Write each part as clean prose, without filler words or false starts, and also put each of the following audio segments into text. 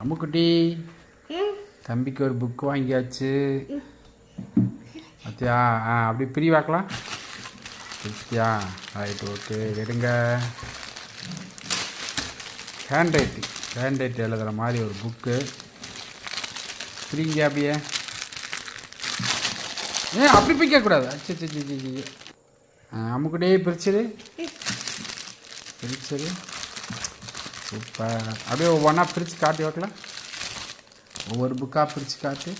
அம்முக்குட்டி தம்பிக்கு ஒரு புக் வாங்கியாச்சு. பார்த்தியா? அப்படி பிரிவாக்கலாம். பிரிச்சியா? Right, okay. எடுங்க. ஹேண்ட் ரைட்டிங் எழுதுகிற மாதிரி ஒரு புக்கு. பிரிங்க அப்படியே. அப்படி பிரிக்கக்கூடாது. அச்சு. அம்முக்குட்டியே பிரிச்சிரு. சூப்பர். அப்படியே ஒவ்வொன்றா பிரித்து காட்டி வைக்கலாம். ஒவ்வொரு புக்காக பிரித்து காட்டு.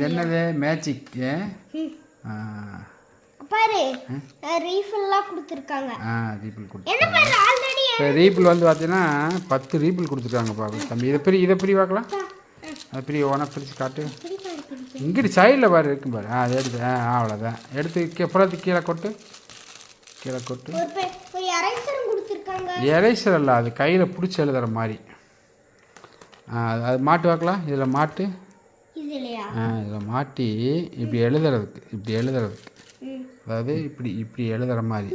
என்னது மேஜிக்? பாரு ரீஃபில்லாம் கொடுத்துருக்காங்க. ரீஃபில் கொடுத்துருக்காங்க. ரீஃபில் வந்து பார்த்தீங்கன்னா 10 ரீஃபில் கொடுத்துருக்காங்க. பாரு தம்பி, இதை பிரி பார்க்கலாம். அதை ஒவ்வொன்றா பிரித்து காட்டு. இங்கிட்டு சைடில் பாரு இருக்கும் பாரு. அதை எடுத்து அவ்வளோதான். எடுத்து புறத்து கீழே கொட்டு. எரேசர் இல்லை, அது கையில் பிடிச்சி எழுதுகிற மாதிரி. அது மாட்டு பார்க்கலாம். இதில் மாட்டு. இதில் மாட்டி இப்படி எழுதுறதுக்கு அதாவது இப்படி எழுதுகிற மாதிரி.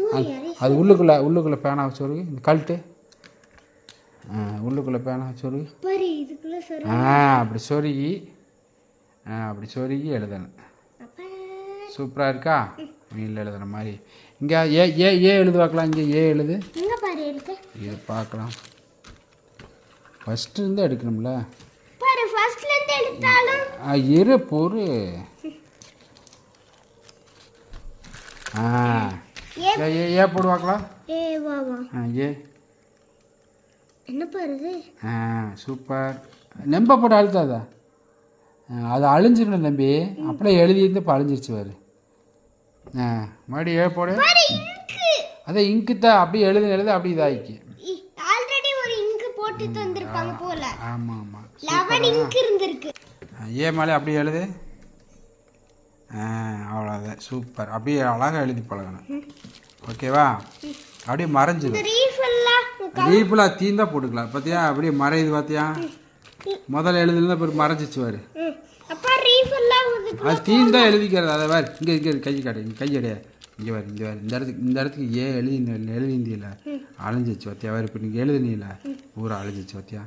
அது உள்ளுக்குள்ளே பேனா வச்சு வருது. இந்த கழட்டு. உள்ளுக்குள்ளே பேனா வச்சு வருது. அப்படி சொருகி எழுதணும். சூப்பராக இருக்கா? மீனில் எழுதுகிற மாதிரி. இங்கே ஏ எழுது பார்க்கலாம். இங்கே ஏ எழுது. இது பார்க்கலாம். ஃபஸ்ட்டு இருந்து எடுக்கணும்ல. இரு பொறு. ஏ போடு பார்க்கலாம். ஏ என்ன பாருது? சூப்பர். நம்ப போட்டு அழுத்தாதா? அது அழிஞ்சிடணும் தம்பி. அப்படியே எழுதியிருந்து இப்போ அழிஞ்சிருச்சு பாரு. மறுபடியும் ஏ போடு. அதே இங்கு தான். அப்படியே எழுது அப்படி இதாகிக்கு. ஆல்ரெடி ஒரு இங்கு போட்டு தந்திருப்பாங்க போல. ஆமாம். 11 இங்கு இருந்திருக்கு. ஏ மேலே அப்படியே எழுது. அவ்வளோதான். சூப்பர். அப்படியே அழகாக எழுதி பழகணும். ஓகேவா? அப்படியே மறைஞ்சிடும். ரீஃபில் தீந்தா போட்டுக்கலாம். பார்த்தியா? அப்படியே மறையுது. பார்த்தியா? முதல்ல எழுதுனா இப்போ மறைஞ்சிச்சு வாரு. அது தீந்தா எழுதிக்கிறது. அதை வேறு இங்கே கை காட்டு. கை கிடையாது. இங்கே வேறு இந்த இடத்துக்கு ஏ எழுதிந்தியில அழிஞ்சிச்சு. பார்த்தியா? வேறு இப்போ நீங்கள் எழுதுனீல ஊரை அழிஞ்சிச்சு. பார்த்தியா?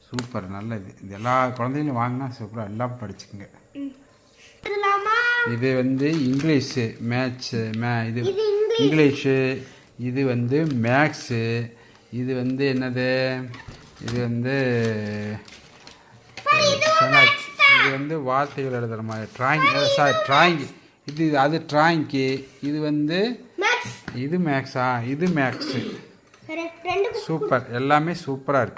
சூப்பர். நல்லது. இது எல்லா குழந்தைங்களும் வாங்கினா சூப்பராக எல்லாம் படிச்சுக்குங்க. இது வந்து இங்கிலீஷு மேத்ஸு. இது இங்கிலீஷு. இது வந்து மேக்ஸு. இது வந்து என்னது? இது வந்து இது வந்து வார்த்தைகள் எழுதுகிற மாதிரி ட்ராயிங். அது ட்ராயிங்க்கு. இது வந்து இது மேக்ஸா? இது மேக்ஸு. சூப்பர். எல்லாமே சூப்பராக இருக்குது.